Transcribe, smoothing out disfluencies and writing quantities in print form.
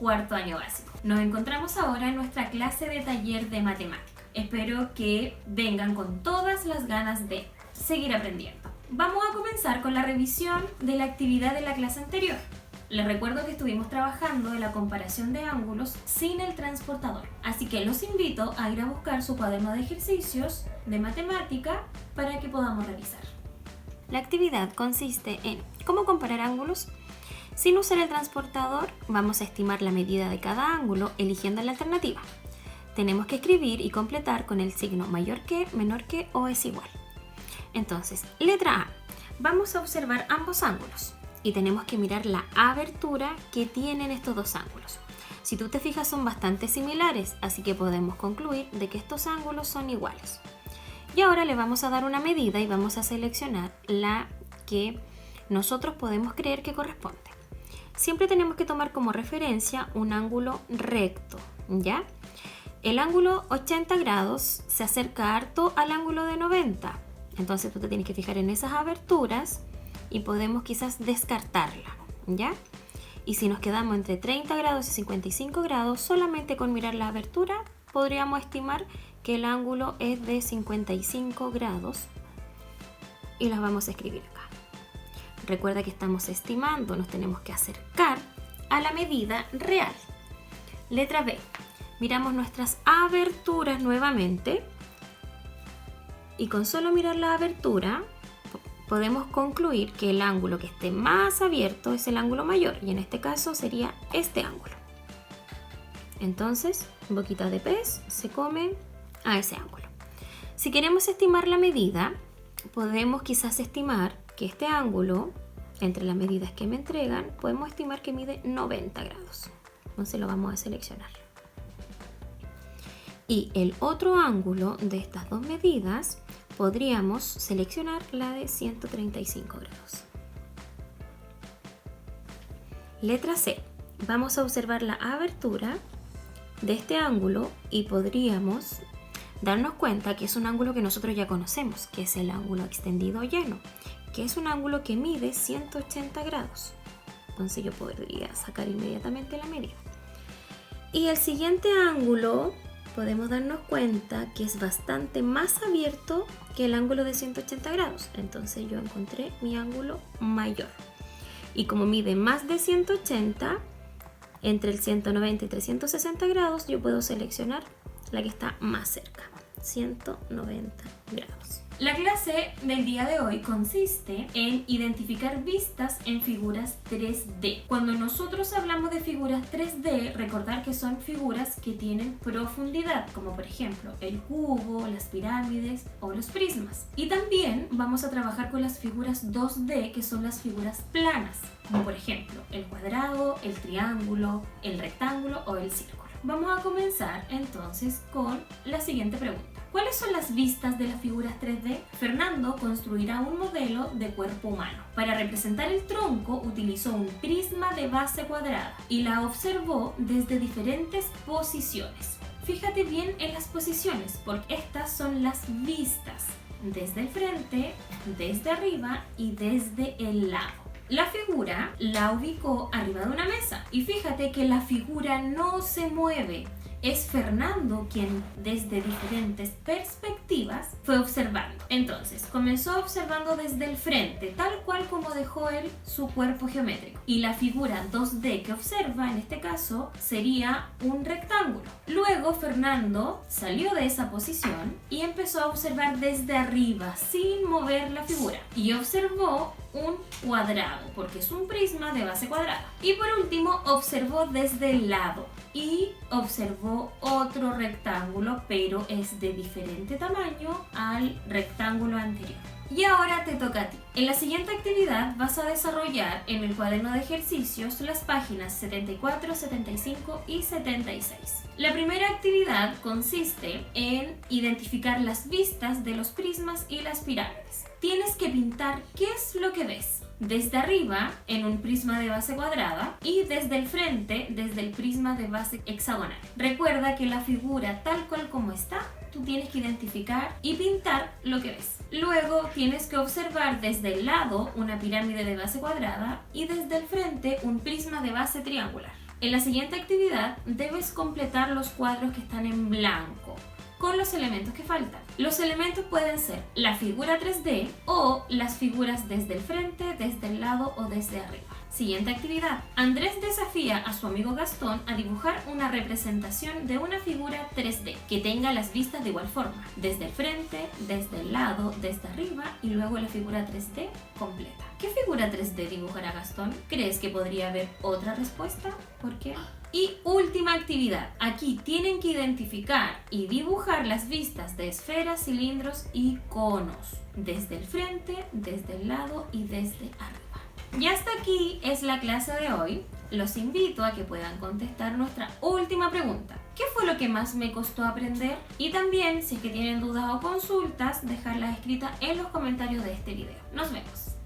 cuarto año básico. Nos encontramos ahora en nuestra clase de taller de matemática. Espero que vengan con todas las ganas de seguir aprendiendo. Vamos a comenzar con la revisión de la actividad de la clase anterior. Les recuerdo que estuvimos trabajando en la comparación de ángulos sin el transportador. Así que los invito a ir a buscar su cuaderno de ejercicios de matemática para que podamos revisar. La actividad consiste en cómo comparar ángulos. Sin usar el transportador, vamos a estimar la medida de cada ángulo eligiendo la alternativa. Tenemos que escribir y completar con el signo mayor que, menor que o es igual. Entonces, letra A. Vamos a observar ambos ángulos y tenemos que mirar la abertura que tienen estos dos ángulos. Si tú te fijas, son bastante similares, así que podemos concluir de que estos ángulos son iguales. Y ahora le vamos a dar una medida y vamos a seleccionar la que nosotros podemos creer que corresponde. Siempre tenemos que tomar como referencia un ángulo recto, ¿ya? El ángulo 80 grados se acerca harto al ángulo de 90. Entonces tú te tienes que fijar en esas aberturas y podemos quizás descartarla, ¿ya? Y si nos quedamos entre 30 grados y 55 grados, solamente con mirar la abertura podríamos estimar que el ángulo es de 55 grados y las vamos a escribir acá. Recuerda que estamos estimando, nos tenemos que acercar a la medida real. Letra B. Miramos nuestras aberturas nuevamente y con solo mirar la abertura podemos concluir que el ángulo que esté más abierto es el ángulo mayor y en este caso sería este ángulo. Entonces, boquita de pez se come a ese ángulo. Si queremos estimar la medida, podemos quizás estimar que este ángulo, entre las medidas que me entregan, podemos estimar que mide 90 grados. Entonces lo vamos a seleccionar. Y el otro ángulo de estas dos medidas podríamos seleccionar la de 135 grados. Letra C. Vamos a observar la abertura de este ángulo y podríamos darnos cuenta que es un ángulo que nosotros ya conocemos, que es el ángulo extendido lleno, que es un ángulo que mide 180 grados. Entonces yo podría sacar inmediatamente la medida. Y el siguiente ángulo podemos darnos cuenta que es bastante más abierto que el ángulo de 180 grados. Entonces yo encontré mi ángulo mayor. Y como mide más de 180, entre el 190 y 360 grados, yo puedo seleccionar la que está más cerca, 190 grados. La clase del día de hoy consiste en identificar vistas en figuras 3D. Cuando nosotros hablamos de figuras 3D, recordar que son figuras que tienen profundidad, como por ejemplo el cubo, las pirámides o los prismas. Y también vamos a trabajar con las figuras 2D, que son las figuras planas, como por ejemplo el cuadrado, el triángulo, el rectángulo o el círculo. Vamos a comenzar entonces con la siguiente pregunta. ¿Cuáles son las vistas de las figuras 3D? Fernando construirá un modelo de cuerpo humano. Para representar el tronco utilizó un prisma de base cuadrada y la observó desde diferentes posiciones. Fíjate bien en las posiciones porque estas son las vistas. Desde el frente, desde arriba y desde el lado. La figura la ubicó arriba de una mesa y fíjate que la figura no se mueve. Es Fernando quien desde diferentes perspectivas fue observando. Entonces, comenzó observando desde el frente, tal cual como dejó él su cuerpo geométrico. Y la figura 2D que observa, en este caso, sería un rectángulo. Luego, Fernando salió de esa posición y empezó a observar desde arriba, sin mover la figura. Y observó un cuadrado, porque es un prisma de base cuadrada. Y por último, observó desde el lado y observó otro rectángulo, pero es de diferente tamaño al rectángulo anterior. Y ahora te toca a ti. En la siguiente actividad vas a desarrollar en el cuaderno de ejercicios las páginas 74, 75 y 76. La primera actividad consiste en identificar las vistas de los prismas y las pirámides. Tienes que pintar qué es lo que ves. Desde arriba, en un prisma de base cuadrada, y desde el frente, desde el prisma de base hexagonal. Recuerda que la figura tal cual como está, tú tienes que identificar y pintar lo que ves. Luego tienes que observar desde el lado una pirámide de base cuadrada y desde el frente un prisma de base triangular. En la siguiente actividad debes completar los cuadros que están en blanco con los elementos que faltan. Los elementos pueden ser la figura 3D o las figuras desde el frente, desde el lado o desde arriba. Siguiente actividad. Andrés desafía a su amigo Gastón a dibujar una representación de una figura 3D que tenga las vistas de igual forma, desde el frente, desde el lado, desde arriba y luego la figura 3D completa. ¿Qué figura 3D dibujará Gastón? ¿Crees que podría haber otra respuesta? ¿Por qué? Y última actividad. Aquí tienen que identificar y dibujar las vistas de esferas, cilindros y conos, desde el frente, desde el lado y desde arriba. Y hasta aquí es la clase de hoy. Los invito a que puedan contestar nuestra última pregunta. ¿Qué fue lo que más me costó aprender? Y también, si es que tienen dudas o consultas, dejarlas escritas en los comentarios de este video. Nos vemos.